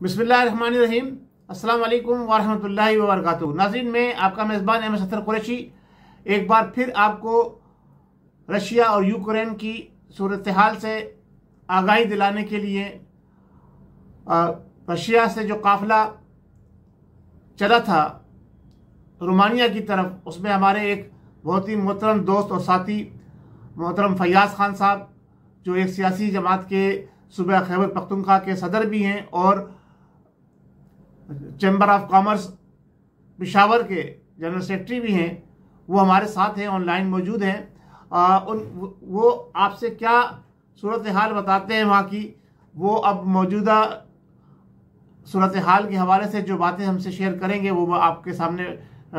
बिस्मिल्लाहिर्रहमानिर्रहीम। अस्सलाम वालेकुम वरहमतुल्लाहि वबरकातुहू। नाज़रीन, मैं आपका मेज़बान अहमद सत्तर कुरैशी एक बार फिर आपको रशिया और यूक्रेन की सूरत हाल से आगाही दिलाने के लिए रशिया से जो काफ़िला चला था रोमानिया की तरफ, उसमें हमारे एक बहुत ही मोहतरम दोस्त और साथी मोहतरम फैयाज़ खान साहब, जो एक सियासी जमात के सूबा खैबर पख्तूनख्वा के सदर भी हैं और चैम्बर ऑफ कॉमर्स पेशावर के जनरल सेक्रेटरी भी हैं, वो हमारे साथ हैं, ऑनलाइन मौजूद हैं। वो आपसे क्या सूरत हाल बताते हैं वहाँ की, वो अब मौजूदा सूरत हाल के हवाले से जो बातें हमसे शेयर करेंगे वो आपके सामने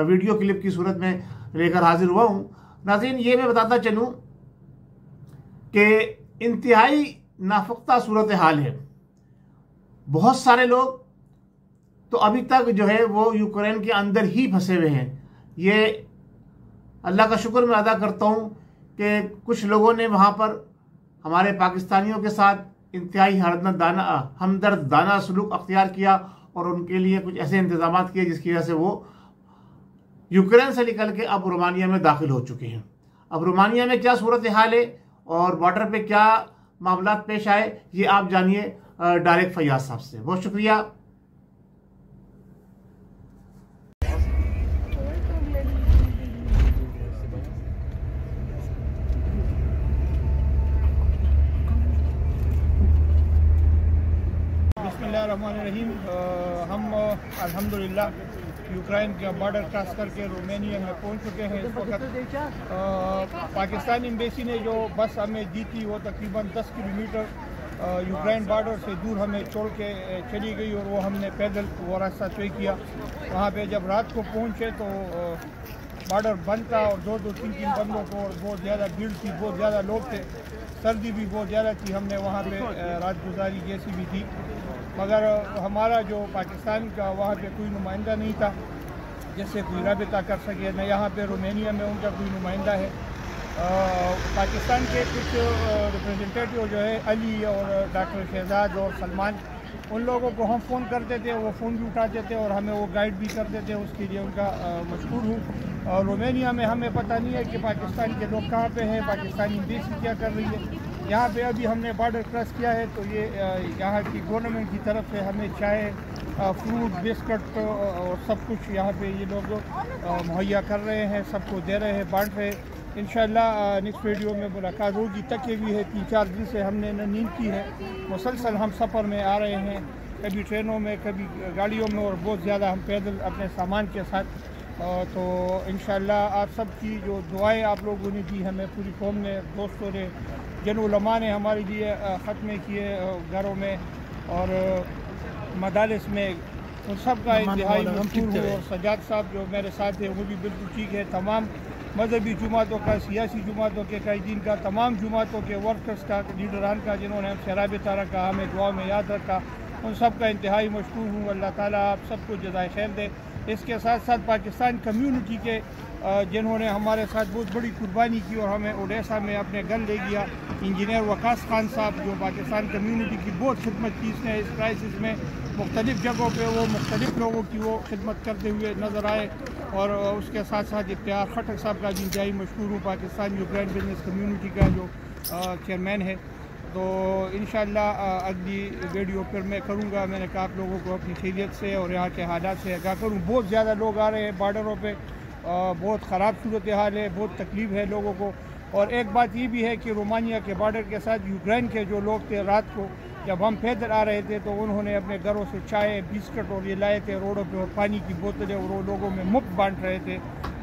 वीडियो क्लिप की सूरत में लेकर हाजिर हुआ हूँ। नाज़रीन, ये मैं बताता चलूँ कि इंतहाई नाफुख्ता सूरत हाल है। बहुत सारे लोग तो अभी तक जो है वो यूक्रेन के अंदर ही फंसे हुए हैं। ये अल्लाह का शुक्र मैं अदा करता हूँ कि कुछ लोगों ने वहाँ पर हमारे पाकिस्तानियों के साथ इंतहाई हमदर्दाना सलूक अख्तियार किया और उनके लिए कुछ ऐसे इंतजाम किए जिसकी वजह से वो यूक्रेन से निकल के अब रोमानिया में दाखिल हो चुके हैं। अब रोमानिया में क्या सूरत हाल है और बॉर्डर पे क्या मामला पेश आए, ये आप जानिए डायरेक्ट फैयाज़ साहब से। बहुत शुक्रिया। बिस्मिल्लाहिर्रहमानिर्रहीम। हम अल्हम्दुलिल्लाह यूक्रेन का बॉर्डर क्रॉस करके रोमानिया में पहुंच चुके हैं। इस वक्त पाकिस्तानी एम्बेसी ने जो बस हमें दी थी वो तकरीबन 10 किलोमीटर यूक्रेन बॉर्डर से दूर हमें छोड़ के चली गई और वो हमने पैदल वो रास्ता तय किया। वहाँ पे जब रात को पहुँचे तो बॉर्डर बंद था और दो तीन बंदों को, और बहुत ज़्यादा भीड़ थी, बहुत ज़्यादा लोग थे, सर्दी भी बहुत ज़्यादा थी। हमने वहाँ पे रात गुजारी जैसी भी थी, मगर हमारा जो पाकिस्तान का वहाँ पे कोई नुमाइंदा नहीं था जिससे कोई राबिता कर सके, न यहाँ पे रोमानिया में उनका कोई नुमाइंदा है। पाकिस्तान के कुछ रिप्रेजेंटेटिव जो है अली और डॉक्टर शहजाद और सलमान, उन लोगों को हम फ़ोन करते थे, वो फ़ोन भी उठाते थे और हमें वो गाइड भी करते थे। उसके लिए उनका मशकूर हूँ। और रोमानिया में हमें पता नहीं है कि पाकिस्तान के लोग कहाँ पे हैं, पाकिस्तानी एम्बेसी क्या कर रही है। यहाँ पे अभी हमने बॉर्डर क्रॉस किया है तो ये यहाँ की गवर्नमेंट की तरफ से हमें चाय, फ्रूट, बिस्कुट और सब कुछ यहाँ पे ये लोग मुहैया कर रहे हैं, सबको दे रहे हैं, बांट रहे हैं। इंशाल्लाह नेक्स्ट वीडियो में मुलाकात होगी। तक ये भी है 3-4 दिन से हमने न नींद की है, मुसलसल हम सफ़र में आ रहे हैं, कभी ट्रेनों में, कभी गाड़ियों में, और बहुत ज़्यादा हम पैदल अपने सामान के साथ। तो इंशाल्लाह आप सब की जो दुआएं आप लोगों ने दी हमें, पूरी कौम ने, दोस्तों ने, जन उलमा ने हमारे लिए ख़त्मे किए घरों में और मदारिस में, उन सब का इंतहाई मशकूर हूँ। और सजाद साहब जो मेरे साथ है वो भी बिल्कुल ठीक है। तमाम मजहबी जुमातों का, सियासी जुमातों के कायदीन का, तमाम जुमातों के वर्कर्स का, लीडरान का, जिन्होंने हमसे राबिता रखा, हमें दुआ में याद रखा, उन सब का इंतहाई मशकूर हूँ। अल्लाह ताला आप सबको जज़ाए खैर दे। इसके साथ साथ पाकिस्तान कम्यूनिटी के जिन्होंने हमारे साथ बहुत बड़ी कुर्बानी की और हमें ओडेसा में अपने घर ले गया, इंजीनियर वकास खान साहब, जो पाकिस्तान कम्यूनिटी की बहुत खिदमत की इसने इस क्राइसिस में, मुख्तलिफ़ जगहों पे वो मुख्तलिफ़ लोगों की वो खिदमत करते हुए नज़र आए। और उसके साथ साथ इफ्तियार खटक साहब का भी इंतहाई मशकूर हूँ, पाकिस्तान यूक्रेन बिजनेस कम्यूनिटी का जो चेयरमैन है। तो इंशाल्लाह अगली वीडियो फिर मैं करूँगा। मैंने कहा आप लोगों को अपनी खैरियत से और यहाँ के हालात से आगाह करूँ। बहुत ज़्यादा लोग आ रहे हैं बॉर्डरों पे, बहुत ख़राब सूरत हाल है, बहुत तकलीफ़ है लोगों को। और एक बात ये भी है कि रोमानिया के बॉर्डर के साथ यूक्रेन के जो लोग थे, रात को जब हम पैदल आ रहे थे तो उन्होंने अपने घरों से चाय, बिस्कुट और ये लाए थे रोडों पे, और पानी की बोतलें, और वो लोगों में मुफ्त बांट रहे थे।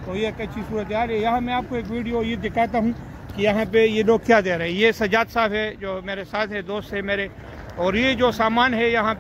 तो ये एक अच्छी सूरत हाल है। यहाँ मैं आपको एक वीडियो ये दिखाता हूँ कि यहाँ पे ये लोग क्या दे रहे हैं। ये सजाद साहब है जो मेरे साथ है, दोस्त है मेरे, और ये जो सामान है यहाँ